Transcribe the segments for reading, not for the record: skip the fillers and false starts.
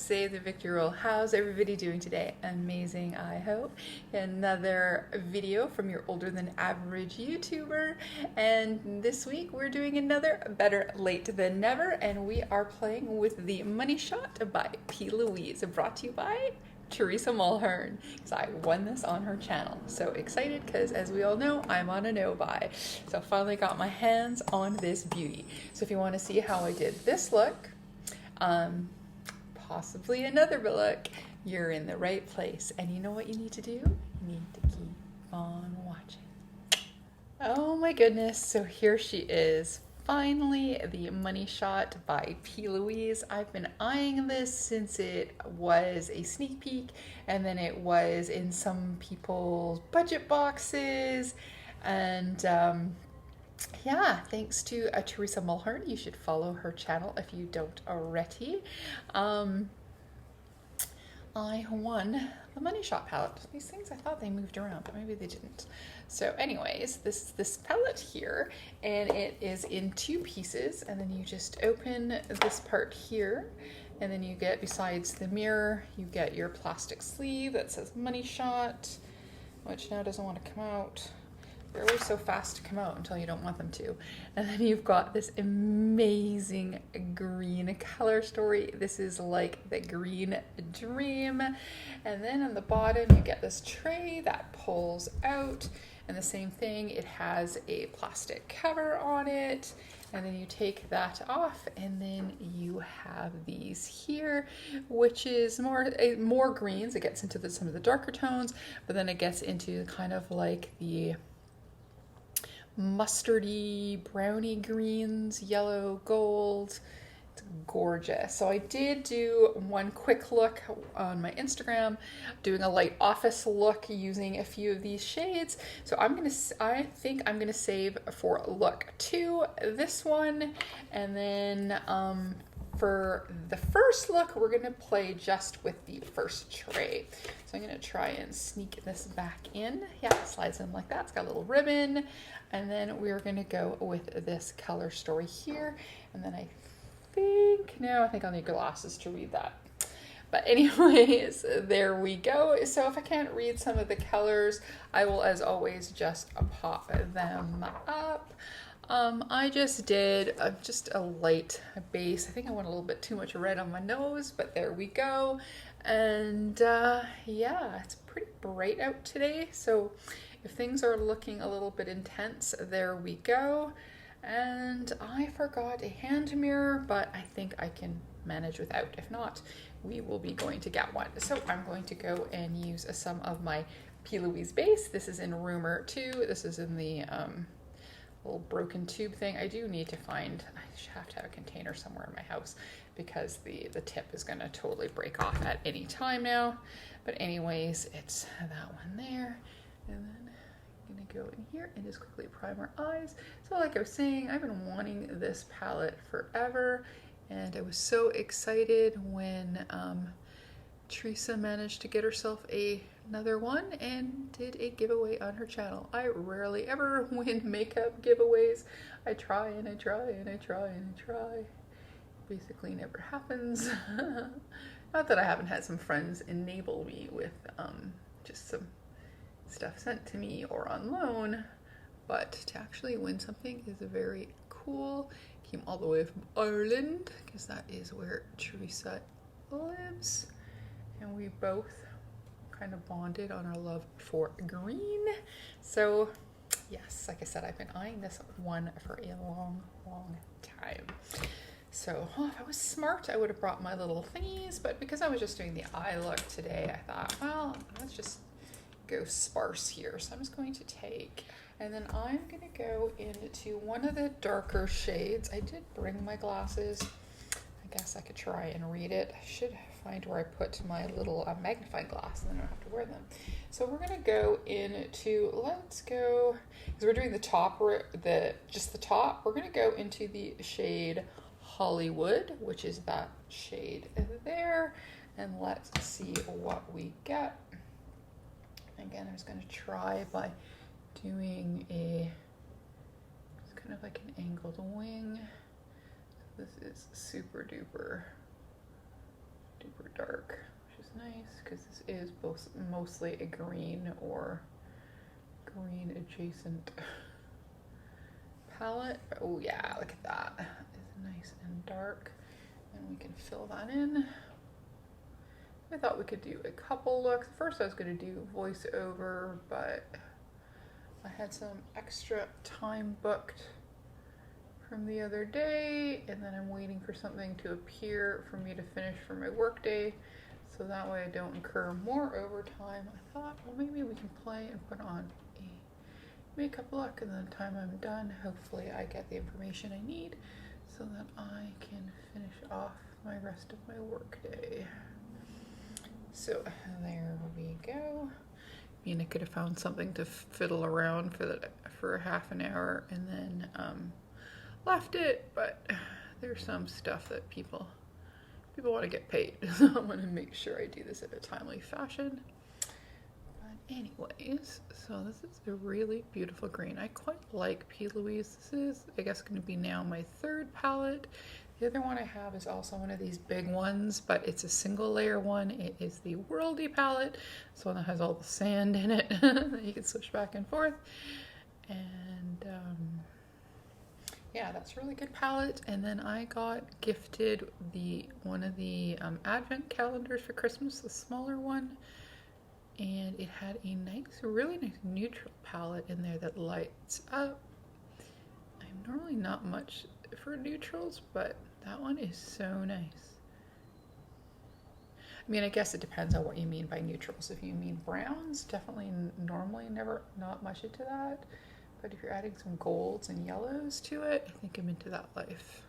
Save the Victory Roll. How's everybody doing today? Amazing, I hope. Another video from your older than average YouTuber. And this week we're doing another Better Late Than Never. And we are playing with the Money Shot by P. Louise. Brought to you by Teresa Mulhern, because I won this on her channel. So excited because, as we all know, I'm on a no-buy. So finally got my hands on this beauty. So if you want to see how I did this look, possibly another look, you're in the right place. And you know what you need to do? You need to keep on watching. Oh my goodness, so here she is. Finally, the Money Shot by P. Louise. I've been eyeing this since it was a sneak peek, and then it was in some people's budget boxes, and yeah, thanks to Teresa Mulhern. You should follow her channel if you don't already. I won the Money Shot palette. These things, I thought they moved around, but maybe they didn't. So anyways, this palette here, and it is in two pieces, and then you just open this part here, and then you get, besides the mirror, you get your plastic sleeve that says Money Shot, which now doesn't want to come out. They're always so fast to come out until you don't want them to. And then you've got this amazing green color story. This is like the green dream. And then on the bottom, you get this tray that pulls out. And the same thing, it has a plastic cover on it. And then you take that off, and then you have these here, which is more greens. It gets into some of the darker tones, but then it gets into kind of like the mustardy, browny greens, yellow, gold. It's gorgeous. So I did do one quick look on my Instagram, doing a light office look using a few of these shades. So I think I'm gonna save for look 2 this one, and then for the first look, we're gonna play just with the first tray. So I'm gonna try and sneak this back in. Yeah, it slides in like that. It's got a little ribbon. And then we're gonna go with this color story here. And then I think I'll need glasses to read that. But anyways, there we go. So if I can't read some of the colors, I will, as always, just pop them up. I just did just a light base. I think I went a little bit too much red on my nose, but there we go. And yeah, it's pretty bright out today. So if things are looking a little bit intense, there we go. And I forgot a hand mirror, but I think I can manage without. If not, we will be going to get one. So I'm going to go and use some of my P. Louise base. This is in Rumor 2. This is in the little broken tube thing. I do need to find, I should have to have a container somewhere in my house because the tip is going to totally break off at any time now. But anyways, it's that one there. And then I'm going to go in here and just quickly prime our eyes. So like I was saying, I've been wanting this palette forever, and I was so excited when Teresa managed to get herself another one and did a giveaway on her channel. I rarely ever win makeup giveaways. I try and I try and I try and I try. Basically never happens. Not that I haven't had some friends enable me with just some stuff sent to me or on loan, but to actually win something is very cool. Came all the way from Ireland because that is where Teresa lives. And we both kind of bonded on our love for green. So yes, like I said, I've been eyeing this one for a long, long time. So if I was smart, I would have brought my little thingies, but because I was just doing the eye look today, I thought, well, let's just go sparse here. So I'm just going to take, and then I'm going to go into one of the darker shades. I did bring my glasses. I guess I could try and read it. I should find where I put my little magnifying glass and then I don't have to wear them. So we're going to go into, let's go, because we're doing the top, just the top. We're going to go into the shade Hollywood, which is that shade there. And let's see what we get. Again, I'm just going to try by doing it's kind of like an angled wing. This is super duper nice because this is both mostly a green or green adjacent palette. Oh yeah, look at that. It's nice and dark, and we can fill that in. I thought we could do a couple looks. First I was going to do voiceover, but I had some extra time booked from the other day, and then I'm waiting for something to appear for me to finish for my work day, so that way I don't incur more overtime. I thought, well, maybe we can play and put on a makeup look, and then the time I'm done, hopefully I get the information I need so that I can finish off my rest of my work day. So there we go. I mean, I could have found something to fiddle around for half an hour and then left it, but there's some stuff that people want to get paid, so I want to make sure I do this in a timely fashion. But anyways, so this is a really beautiful green. I quite like P. Louise. This is, I guess, going to be now my third palette. The other one I have is also one of these big ones, but it's a single layer one. It is the Worldy palette. This one that has all the sand in it that you can switch back and forth. And yeah, that's a really good palette. And then I got gifted one of the advent calendars for Christmas, the smaller one. And it had a really nice neutral palette in there that lights up. I'm normally not much for neutrals, but that one is so nice. I mean, I guess it depends on what you mean by neutrals. If you mean browns, definitely normally not much into that. But if you're adding some golds and yellows to it, I think I'm into that life.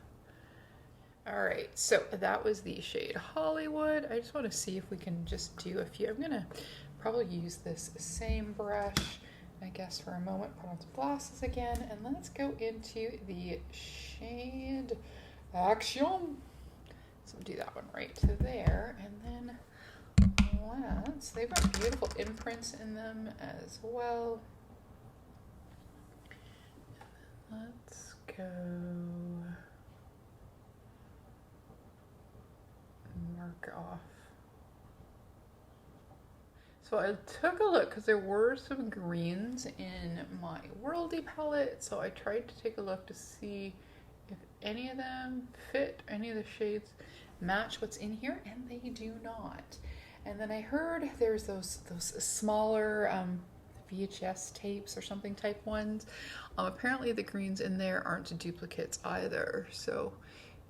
All right, so that was the shade Hollywood. I just want to see if we can just do a few. I'm gonna probably use this same brush, I guess, for a moment, put on some glasses again, and let's go into the shade Action. So do that one right to there, and then they've got beautiful imprints in them as well. Let's go mark off. So I took a look because there were some greens in my Worldy palette, so I tried to take a look to see if any of them fit, any of the shades match what's in here, and they do not. And then I heard there's those smaller VHS tapes or something type ones. Apparently the greens in there aren't duplicates either, so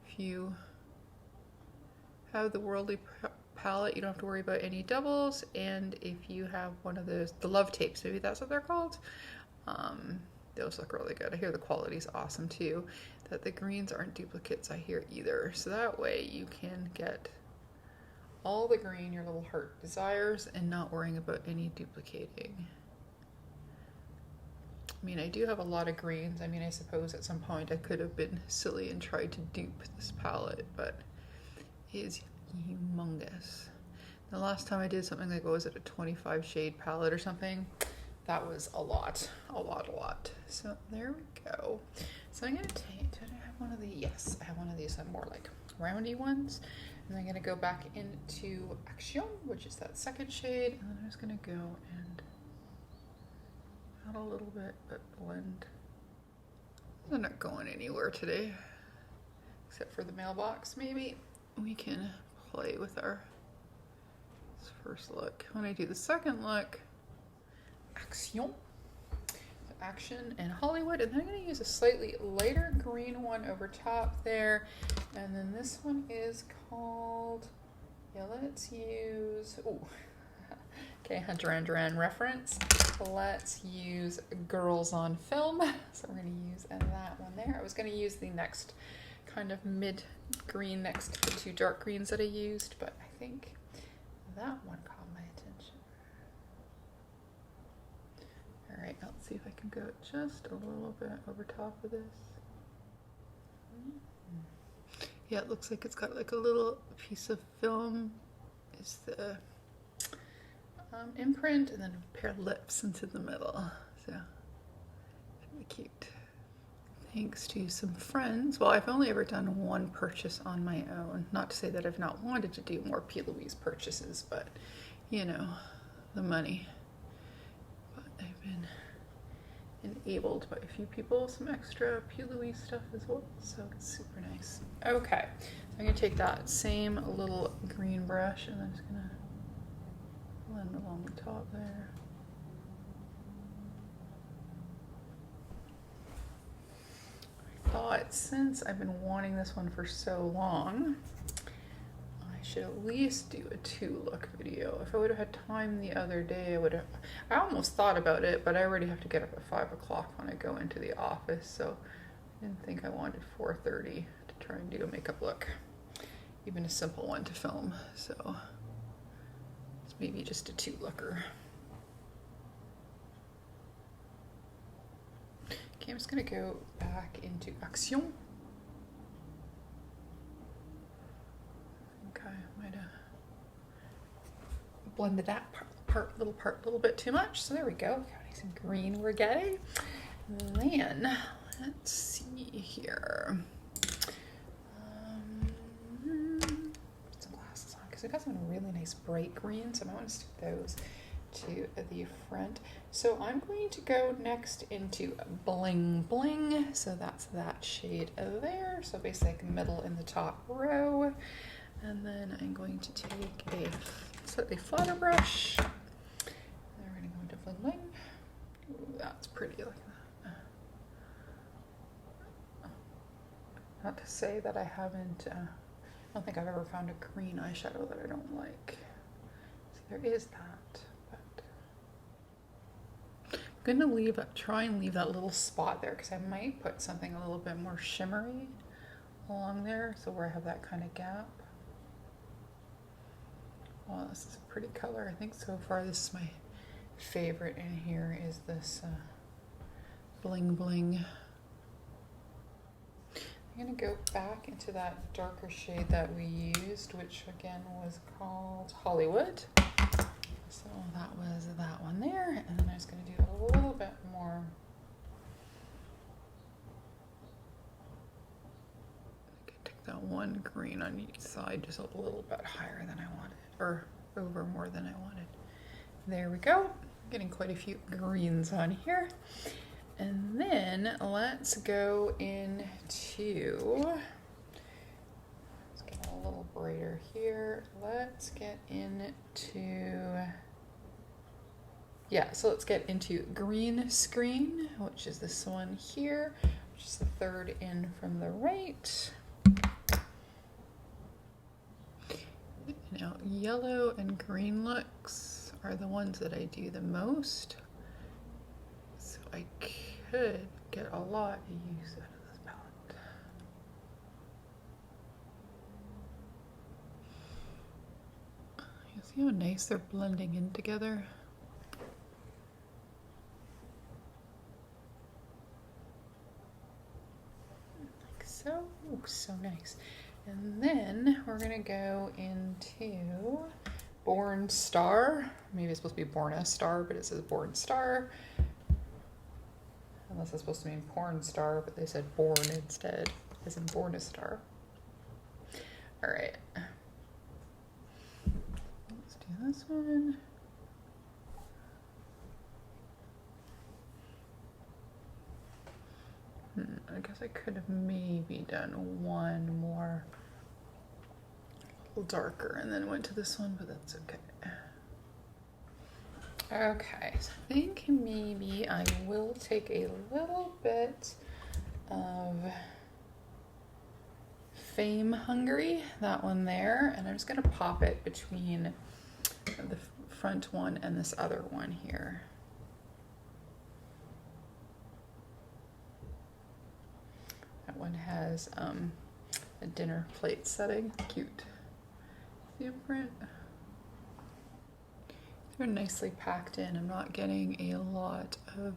if you have the Worldy palette, you don't have to worry about any doubles. And if you have one of the love tapes, maybe that's what they're called, those look really good. I hear the quality's awesome too. That the greens aren't duplicates, I hear either. So that way you can get all the green your little heart desires and not worrying about any duplicating. I mean, I do have a lot of greens. I mean, I suppose at some point I could have been silly and tried to dupe this palette, but it is humongous. The last time I did something like, what was it, a 25 shade palette or something? That was a lot. So there we go. So I'm gonna take, did I have one of these? Yes, I have one of these more like roundy ones. And I'm gonna go back into Action, which is that second shade. And then I'm just gonna go and add a little bit, but blend. They're not going anywhere today, except for the mailbox. Maybe we can play with our first look. When I do the second look, Action and Hollywood, and then I'm going to use a slightly lighter green one over top there, and then this one is called, let's use, okay, Duran Duran reference, let's use Girls on Film, so we're going to use that one there. I was going to use the next kind of mid green next to the two dark greens that I used, but I think that one caught my attention. All right, let's see if I can go just a little bit over top of this. Yeah, it looks like it's got like a little piece of film is the imprint, and then a pair of lips into the middle. So, really cute. thanks to some friends. Well, I've only ever done one purchase on my own. Not to say that I've not wanted to do more P. Louise purchases, but you know, the money. But I've been enabled by a few people some extra P. Louise stuff as well, so it's super nice. Okay, I'm gonna take that same little green brush and I'm just gonna blend along the top there. I thought since I've been wanting this one for so long, I should at least do a 2-look video. If I would have had time the other day, I almost thought about it, but I already have to get up at 5 o'clock when I go into the office, so I didn't think I wanted 4:30 to try and do a makeup look. Even a simple one to film, so it's maybe just a 2-looker. Okay, I'm just gonna go back into Action. Okay, might have blended that little part a little bit too much, so there we go. Got nice and green we're getting. Then let's see here. Put some glasses on because we've got some really nice bright greens, so I want to stick those to the front. So I'm going to go next into Bling Bling. So that's that shade there. So basically like middle in the top row. And then I'm going to take a slightly flatter brush. And we're going to go into Bling Bling. Ooh, that's pretty like that. Not to say that I haven't, I don't think I've ever found a green eyeshadow that I don't like. So there is that. I'm gonna try and leave that little spot there because I might put something a little bit more shimmery along there, so where I have that kind of gap. Well, this is a pretty color. I think so far this is my favorite in here is this Bling Bling. I'm gonna go back into that darker shade that we used, which again was called Hollywood. So that was that one there, and then I was going to do a little bit more. I could take that one green on each side just a little bit higher than I wanted, or over more than I wanted. There we go. Getting quite a few greens on here. And then let's go into, let's get a little brighter here. Let's get into, yeah, so let's get into Green Screen, which is this one here, which is the third in from the right. Now, yellow and green looks are the ones that I do the most. So I could get a lot of use out of this palette. You see how nice they're blending in together? Like so. Ooh, so nice. And then we're gonna go into Born Star. Maybe it's supposed to be Born a Star, but it says Born Star. Unless it's supposed to mean porn star, but they said born instead, as in born a star. All right. Let's do this one. I guess I could have maybe done one more, a little darker, and then went to this one, but that's okay. Okay, so I think maybe I will take a little bit of Fame Hungry, that one there, and I'm just gonna pop it between the front one and this other one here. That one has a dinner plate setting, cute. See the print? They're nicely packed in. I'm not getting a lot of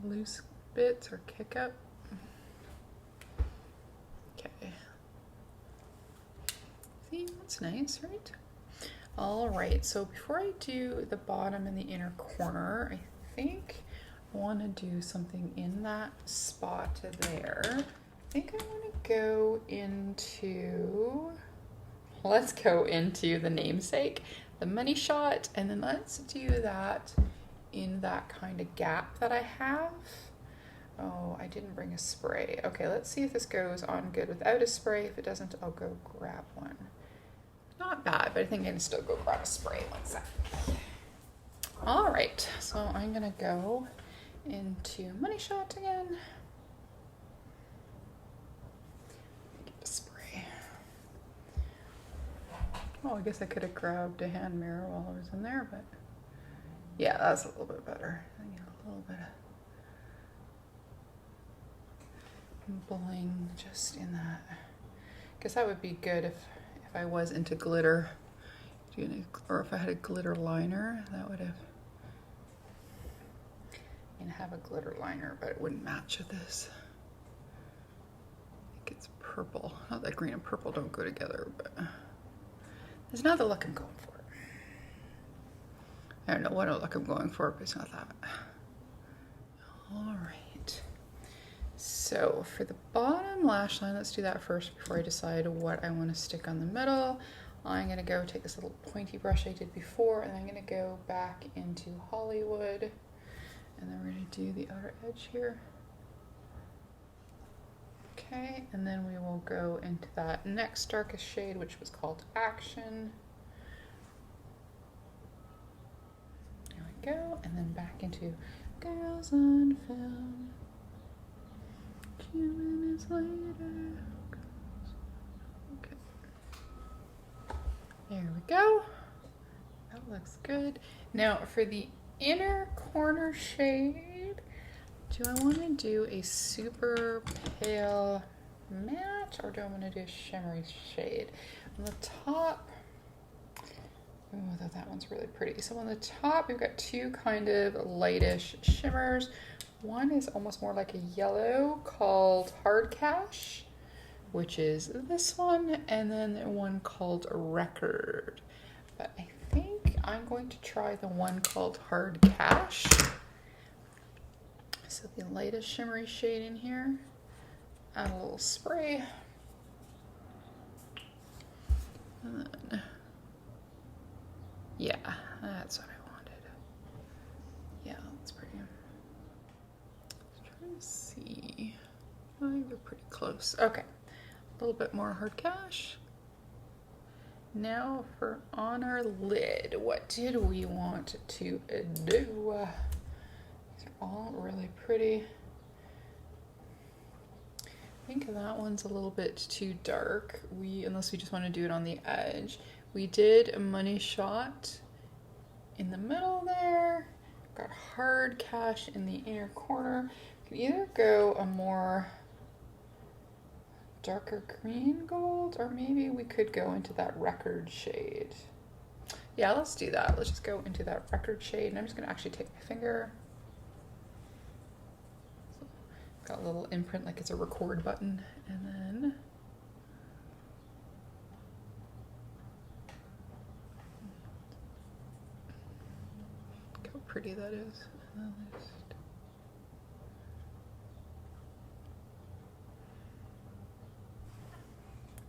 loose bits or kick up. Okay. See, that's nice, right? All right, so before I do the bottom and the inner corner, I think I want to do something in that spot there. I think I want to go into, let's go into the namesake, the money shot, and then let's do that in that kind of gap that I have. Oh, I didn't bring a spray. Okay, let's see if this goes on good without a spray. If it doesn't, I'll go grab one. Not bad, but I think I can still go grab a spray. One sec. All right, so I'm gonna go into money shot again. Get a spray. Oh, I guess I could have grabbed a hand mirror while I was in there, but yeah, that's a little bit better. I get a little bit of bling just in that. I guess that would be good if I was into glitter, or if I had a glitter liner, that would have. And have a glitter liner, but it wouldn't match with this. I think it's purple. Not that green and purple don't go together, but it's not the look I'm going for. I don't know what look I'm going for, but it's not that. All right. So for the bottom lash line, let's do that first before I decide what I want to stick on the middle. I'm going to go take this little pointy brush I did before, and I'm going to go back into Hollywood. And then we're going to do the outer edge here. Okay, and then we will go into that next darkest shade, which was called Action. There we go, and then back into Girls on Film. 2 minutes later. Okay. There we go. That looks good. Now for the inner corner shade, do I want to do a super pale matte, or do I want to do a shimmery shade? On the top, oh, that one's really pretty. So on the top, we've got two kind of lightish shimmers. One is almost more like a yellow called Hard Cash, which is this one, and then one called Record. But I think I'm going to try the one called Hard Cash. So the lightest shimmery shade in here, add a little spray. And then, yeah, that's what I wanted. Yeah, that's pretty. Let's try to see. I think they're pretty close. Okay, a little bit more Hard Cash. Now for on our lid, what did we want to do? These are all really pretty. I think that one's a little bit too dark. Unless we just want to do it on the edge. We did a money shot in the middle there. Got Hard Cash in the inner corner. We can either go a more darker green gold, or maybe we could go into that Record shade. Yeah, let's do that. Let's just go into that Record shade, and I'm just gonna actually take my finger. So, got a little imprint like it's a record button, and then look how pretty that is. And then just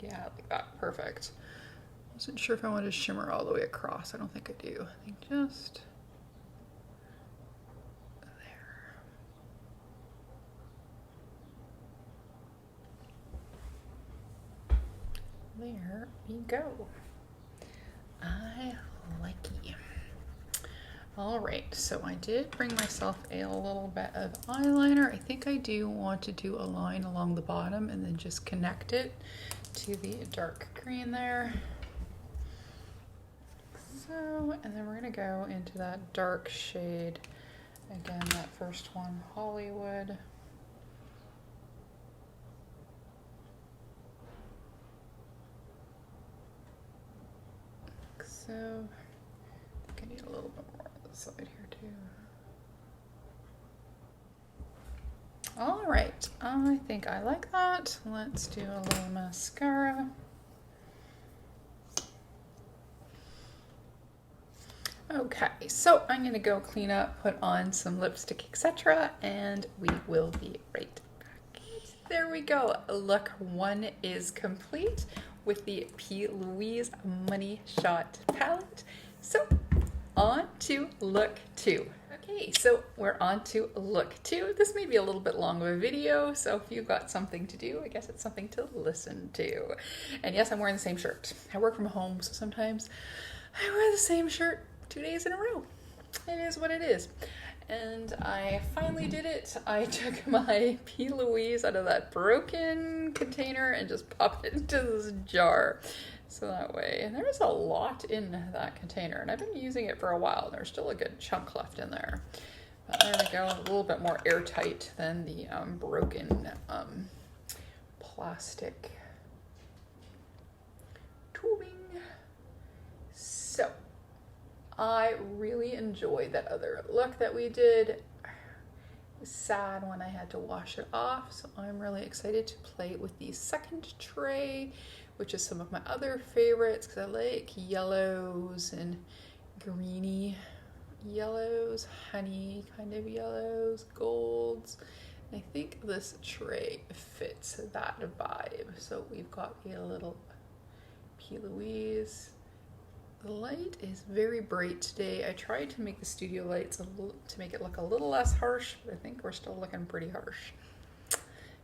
yeah, like that. Perfect. Wasn't sure if I wanted to shimmer all the way across. I don't think I do. I think just there. There we go. I like it. All right, so I did bring myself a little bit of eyeliner. I think I do want to do a line along the bottom and then just connect it to the dark green there. So, and then we're gonna go into that dark shade. Again, that first one, Hollywood. Like so. I think I need a little bit more on this side here too. All right, I think I like that. Let's do a little mascara. Okay, so I'm gonna go clean up, put on some lipstick, etc., and we will be right back. There we go. Look one is complete with the P. Louise Money Shot palette. So on to look two. Okay, so we're on to look two. This may be a little bit long of a video, so if you've got something to do, I guess it's something to listen to. And yes, I'm wearing the same shirt. I work from home, so sometimes I wear the same shirt 2 days in a row. It is what it is. And I finally did it. I took my P. Louise out of that broken container and just popped it into this jar. So that way, and there's a lot in that container, and I've been using it for a while. There's still a good chunk left in there. But there we go, a little bit more airtight than the broken plastic tubing. So I really enjoyed that other look that we did. It was sad when I had to wash it off, so I'm really excited to play with the second tray, which is some of my other favorites because I like yellows and greeny yellows, honey kind of yellows, golds. And I think this tray fits that vibe. So we've got a little P. Louise. The light is very bright today. I tried to make the studio lights to make it look a little less harsh, but I think we're still looking pretty harsh.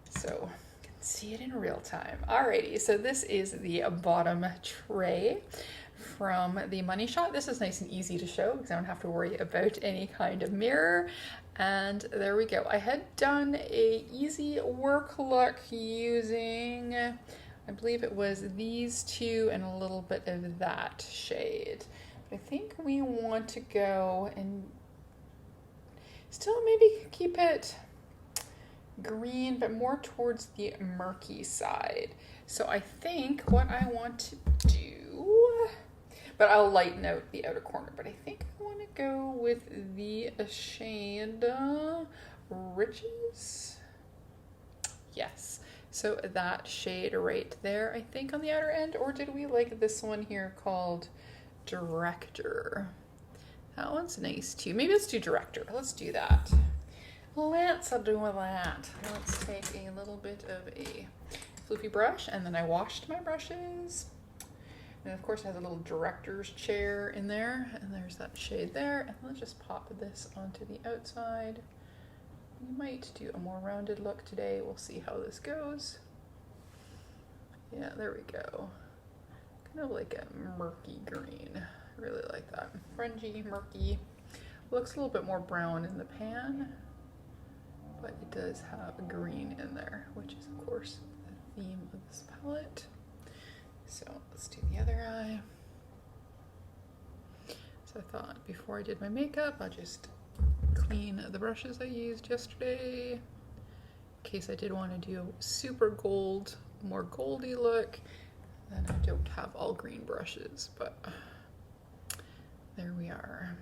So you can see it in real time. Alrighty, so this is the bottom tray from the Money Shot. This is nice and easy to show because I don't have to worry about any kind of mirror. And there we go. I had done a easy work look using, I believe it was these two and a little bit of that shade. But I think we want to go and still maybe keep it green, but more towards the murky side. So I think what I want to do, but I'll lighten out the outer corner, but I think I want to go with the shade Riches. Yes. So that shade right there, I think on the outer end, or did we like this one here called Director? That one's nice too. Maybe let's do Director. Let's do that. Let's do that. Let's take a little bit of a floofy brush, and then I washed my brushes. And of course I have a little director's chair in there, and there's that shade there. And let's just pop this onto the outside. We might do a more rounded look today. We'll see how this goes. Yeah, there we go. Kind of like a murky green. I really like that. Grungy, murky. Looks a little bit more brown in the pan, but it does have a green in there, which is of course the theme of this palette. So let's do the other eye. So I thought before I did my makeup, I'll just clean the brushes I used yesterday in case I did want to do a super gold, more goldy look. Then I don't have all green brushes, but there we are.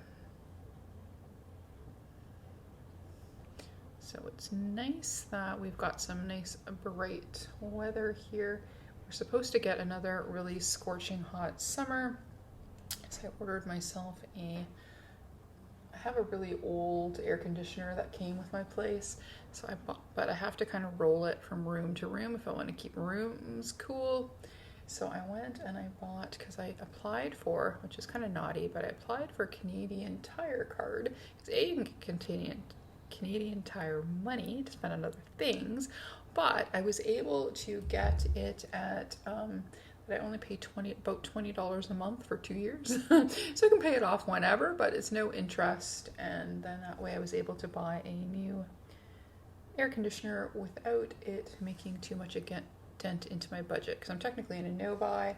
So it's nice that we've got some nice bright weather here. We're supposed to get another really scorching hot summer. So I ordered myself I have a really old air conditioner that came with my place. So I bought, but I have to kind of roll it from room to room if I want to keep rooms cool. So I went and I bought, because I applied for, which is kind of naughty, but I applied for a Canadian Tire card. Because you can get Canadian Tire money to spend on other things, but I was able to get it at, that I only pay about $20 a month for 2 years. So I can pay it off whenever, but it's no interest. And then that way I was able to buy a new air conditioner without it making too much a dent into my budget. Because I'm technically in a no-buy,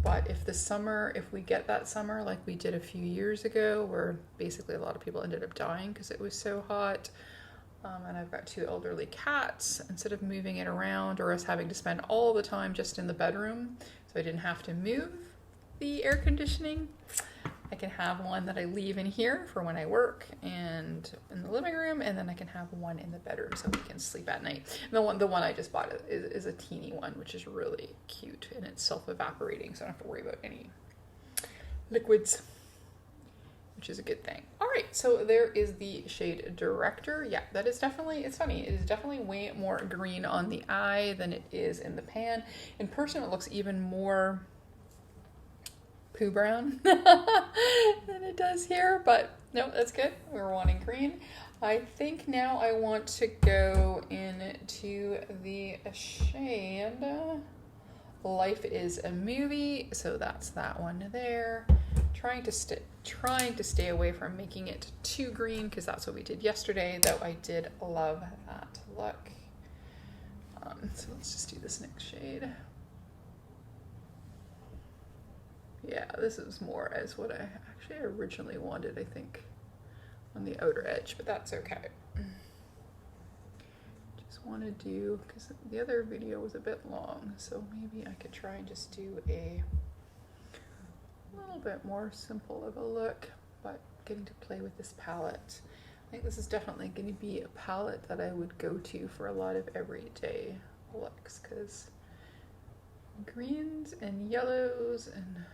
but if we get that summer like we did a few years ago, where basically a lot of people ended up dying because it was so hot, and I've got 2 elderly cats, instead of moving it around or us having to spend all the time just in the bedroom, so I didn't have to move the air conditioning, I can have one that I leave in here for when I work and in the living room, and then I can have one in the bedroom so we can sleep at night. And the one I just bought is a teeny one, which is really cute, and it's self-evaporating, so I don't have to worry about any liquids which is a good thing. All right, so there is the shade Director. Yeah, that is definitely, it's funny, it is definitely way more green on the eye than it is in the pan. In person, it looks even more poo brown than it does here, but no, that's good. We were wanting green. I think now I want to go into the shade Life is a Movie, so that's that one there. Trying to stay away from making it too green because that's what we did yesterday, though I did love that look. So let's just do this next shade. Yeah, this is more as what I actually originally wanted, I think, on the outer edge, but that's okay. Just want to do, because the other video was a bit long, so maybe I could try and just do a little bit more simple of a look, but getting to play with this palette. I think this is definitely going to be a palette that I would go to for a lot of everyday looks, because greens and yellows and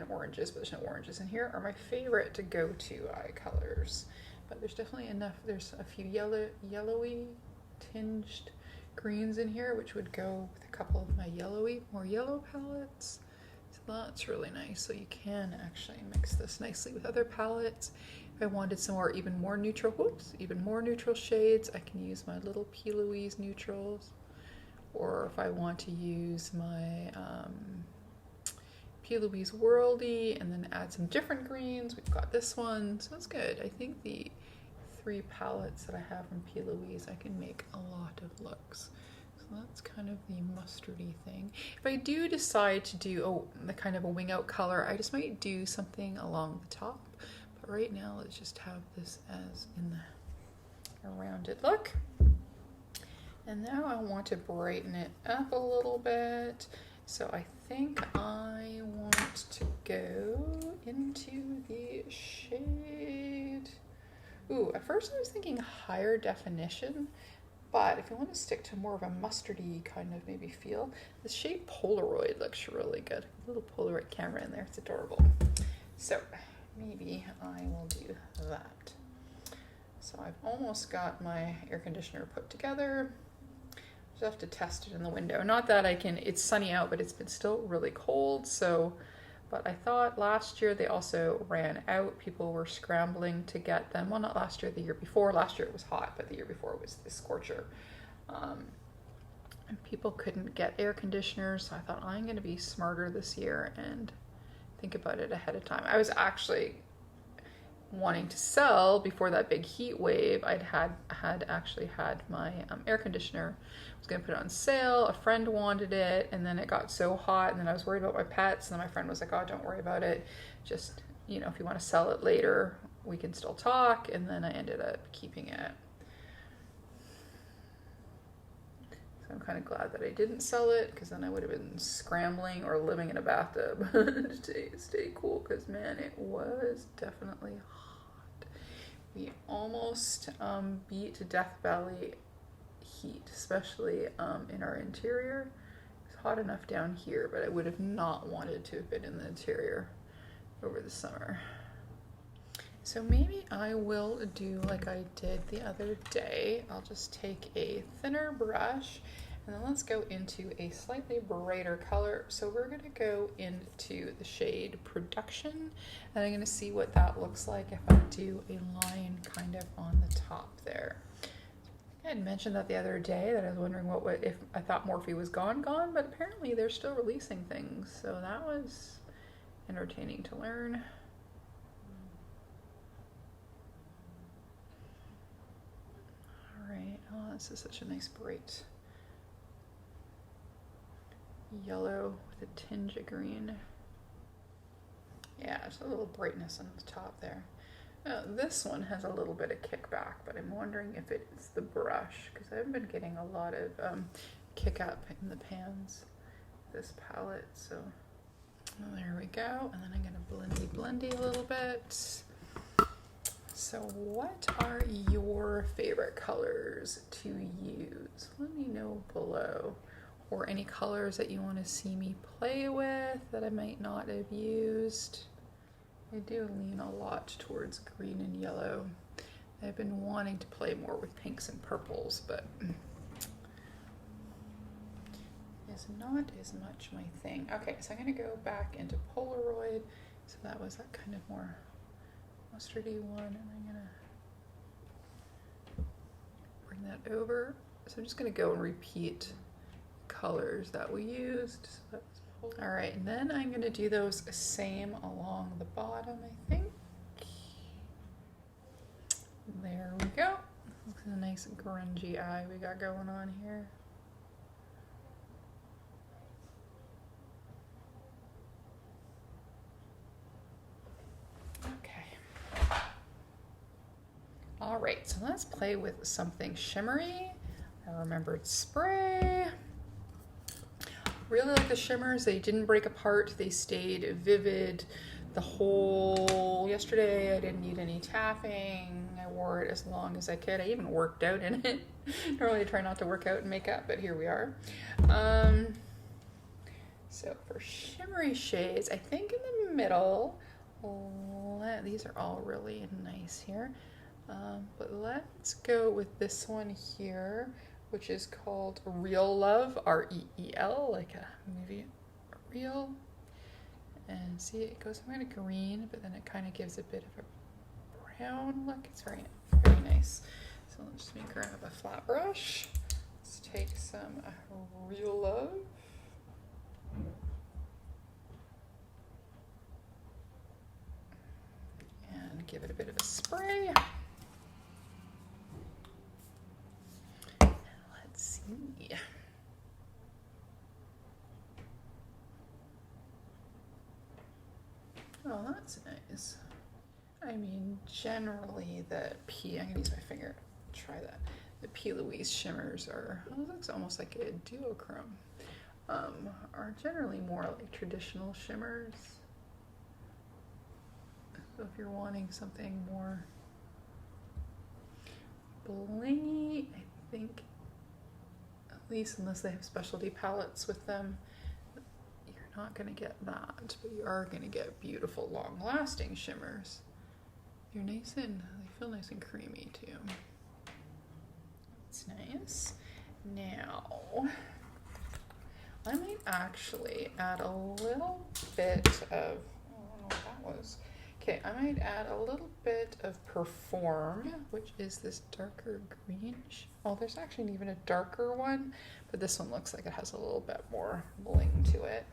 oranges, but there's no oranges in here, are my favorite to go to eye colors. But there's definitely enough, there's a few yellowy tinged greens in here, which would go with a couple of my more yellow palettes. So that's really nice. So you can actually mix this nicely with other palettes. If I wanted some more, even more neutral shades, I can use my little P. Louise neutrals. Or if I want to use my P. Louise Worldy and then add some different greens, we've got this one, so it's good. I think the 3 palettes that I have from P. Louise, I can make a lot of looks. So that's kind of the mustardy thing. If I do decide to do the kind of a wing out color, I just might do something along the top. But right now, let's just have this as in the rounded look. And now I want to brighten it up a little bit. So I think I want to go into the shade. Ooh, at first I was thinking higher definition, but if you want to stick to more of a mustardy kind of maybe feel, the shade Polaroid looks really good. A little Polaroid camera in there, it's adorable. So maybe I will do that. So I've almost got my air conditioner put together. Just have to test it in the window. Not that I can, it's sunny out, but it's been still really cold. So, but I thought last year they also ran out. People were scrambling to get them. Well, not last year, the year before. Last year it was hot, but the year before it was the scorcher. And people couldn't get air conditioners. So I thought I'm going to be smarter this year and think about it ahead of time. I was actually wanting to sell before that big heat wave. I'd actually had my air conditioner. I was going to put it on sale. A friend wanted it, and then it got so hot, and then I was worried about my pets, and then my friend was like, oh, don't worry about it. Just, you know, if you want to sell it later, we can still talk. And then I ended up keeping it. So I'm kind of glad that I didn't sell it, because then I would have been scrambling or living in a bathtub to stay cool, because man, it was definitely hot. We almost beat Death Valley heat, especially in our interior. It's hot enough down here, but I would have not wanted to have been in the interior over the summer. So maybe I will do like I did the other day. I'll just take a thinner brush and then let's go into a slightly brighter color. So we're going to go into the shade Production, and I'm going to see what that looks like if I do a line kind of on the top there. I had mentioned that the other day, that I was wondering if I thought Morphe was gone, but apparently they're still releasing things. So that was entertaining to learn. All right, oh, this is such a nice bright yellow with a tinge of green. Yeah, there's a little brightness on the top there. This one has a little bit of kickback, but I'm wondering if it's the brush, because I haven't been getting a lot of kick up in the pans, this palette. So there we go. And then I'm going to blendy a little bit. So what are your favorite colors to use? Let me know below. Or any colors that you want to see me play with that I might not have used. I do lean a lot towards green and yellow. I've been wanting to play more with pinks and purples, but it's not as much my thing. Okay, so I'm gonna go back into Polaroid. So that was that kind of more mustardy one, and I'm gonna bring that over. So I'm just gonna go and repeat colors that we used. So all right, and then I'm gonna do those same along the bottom, I think. There we go. Looks like a nice grungy eye we got going on here. Okay. All right, so let's play with something shimmery. I remembered spray. Really like the shimmers. They didn't break apart. They stayed vivid the whole yesterday. I didn't need any tapping. I wore it as long as I could. I even worked out in it. Normally I try not to work out in makeup, but here we are. So for shimmery shades, I think in the middle, these are all really nice here. But let's go with this one here, which is called Real Love, R-E-E-L, like a movie, Real. And see, it goes kind of green, but then it kind of gives a bit of a brown look. It's very, very nice. So let's just grab a flat brush. Let's take some Real Love. And give it a bit of a spray. Let's see. Oh, that's nice. I mean, generally the I'm gonna use my finger, try that. The Louise shimmers are, oh, it looks almost like a duochrome, are generally more like traditional shimmers. So if you're wanting something more blingy, I think, at least unless they have specialty palettes with them, not going to get that, but you are going to get beautiful long-lasting shimmers. They're nice and they feel nice and creamy too. That's nice. Now I might actually add a little bit of, I don't know what that was. Okay, I might add a little bit of Perform, which is this darker greenish. Oh, there's actually even a darker one, but this one looks like it has a little bit more bling to it.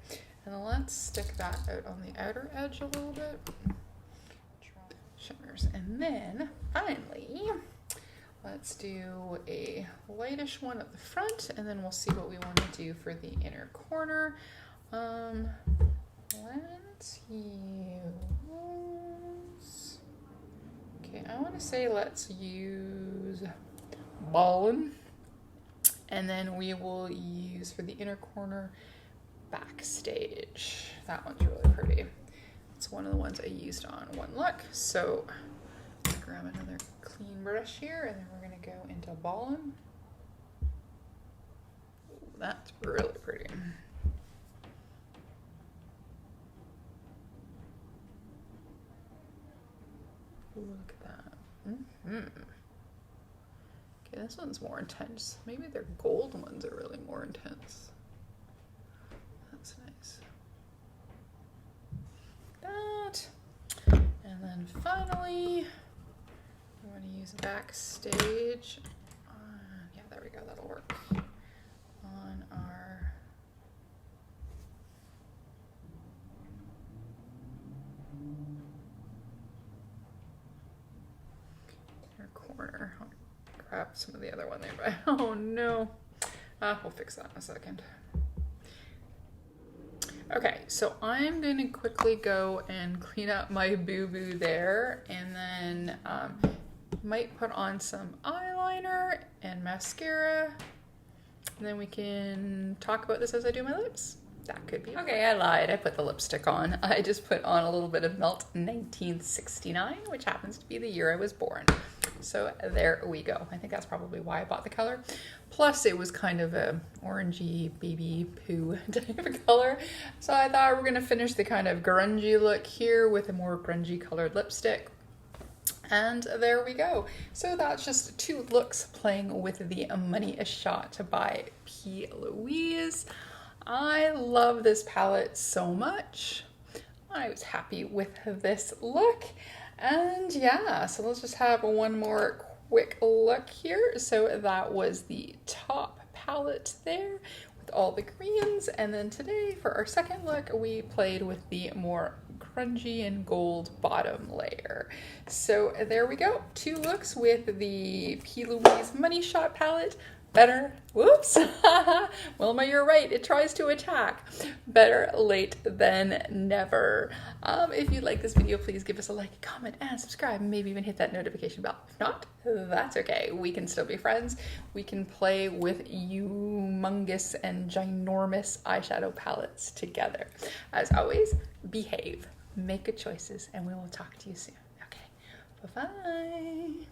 And let's stick that out on the outer edge a little bit. Shimmers. And then finally, let's do a lightish one at the front, and then we'll see what we want to do for the inner corner. Let's use, okay, I want to say let's use Ballin', and then we will use for the inner corner Backstage. That one's really pretty. It's one of the ones I used on one look. So let's grab another clean brush here, and then we're going to go into Ballin'. That's really pretty. Look at that. Okay, this one's more intense. Maybe their gold ones are really more intense. That's nice. That. And then finally, we want to use Backstage. Yeah, there we go. That'll work. On our inner corner. I'll grab some of the other one there, but oh no. We'll fix that in a second. Okay, so I'm going to quickly go and clean up my boo-boo there, and then might put on some eyeliner and mascara, and then we can talk about this as I do my lips. That could be okay. I lied. I put the lipstick on. I just put on a little bit of Melt 1969, which happens to be the year I was born. So there we go. I think that's probably why I bought the color. Plus it was kind of a orangey baby poo type of color. So I thought we're gonna finish the kind of grungy look here with a more grungy colored lipstick. And there we go. So that's just 2 looks playing with the Money Shot by P. Louise. I love this palette so much. I was happy with this look. And yeah, so let's just have one more quick look here. So that was the top palette there with all the greens. And then today for our second look, we played with the more grungy and gold bottom layer. So there we go. 2 looks with the P. Louise Money Shot palette. Better, whoops, Wilma, you're right, it tries to attack. Better late than never. If you like this video, please give us a like, comment, and subscribe, and maybe even hit that notification bell. If not, that's okay. We can still be friends. We can play with humongous and ginormous eyeshadow palettes together. As always, behave, make good choices, and we will talk to you soon. Okay, bye-bye.